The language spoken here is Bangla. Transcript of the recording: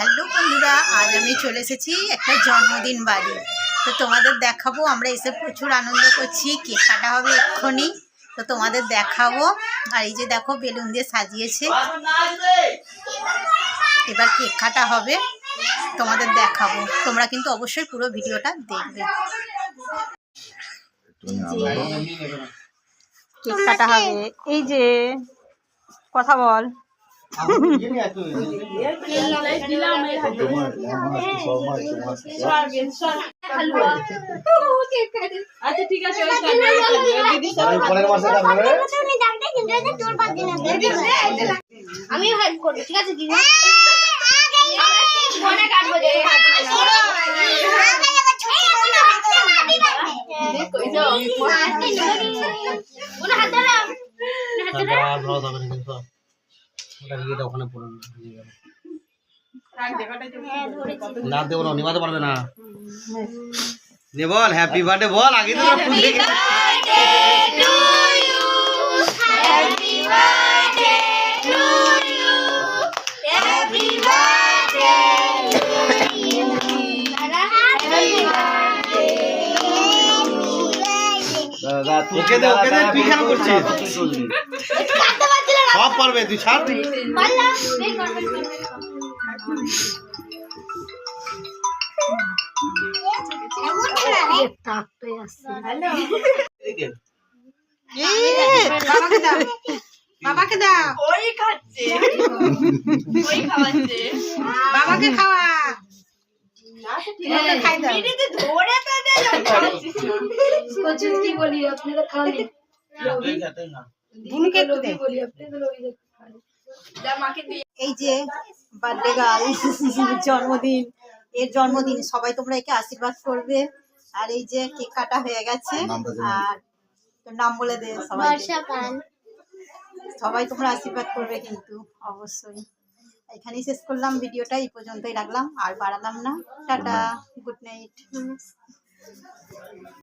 হ্যালো বন্ধুরা, আজ আমি চলে এসেছি একটা জন্মদিন বাড়ি। তো তোমাদের দেখাবো, আমরা এসে প্রচুর আনন্দ করছি। কেক কাটা হবে এক্ষুনি, তো তোমাদের দেখাবো। আর এই যে দেখো, বেলুন দিয়ে সাজিয়েছে। এবার কেক কাটা হবে, তোমাদের দেখাবো। তোমরা কিন্তু অবশ্যই পুরো ভিডিওটা দেখবে। কেক কাটা হবে, এই যে কথা বল। আচ্ছা ঠিক আছে, আমি হেল্প করবো, ঠিক আছে দিদি। ফোনে কাটবো যে না দেবো না, নিবাতে পারবে না। বল হ্যাপি বার্থডে বল, আগে তো ওকে দে ওকে দে, তুই কেন করছিস? সব পারবে, তুই ছাড়। বাবাকে দাও, ওই খাচ্ছে, ওই খাওয়াচ্ছে, বাবাকে খাওয়া। এই যে বার্থডে গার্ল, জন্মদিন, এর জন্মদিন। সবাই তোমরা একে আশীর্বাদ করবে। আর এই যে কেক কাটা হয়ে গেছে। আর তোর নাম বলে দে সবাই, সবাই তোমরা আশীর্বাদ করবে কিন্তু অবশ্যই। এখানেই শেষ করলাম ভিডিওটা, এই পর্যন্তই রাখলাম, আর বাড়ালাম না। Tata, good night.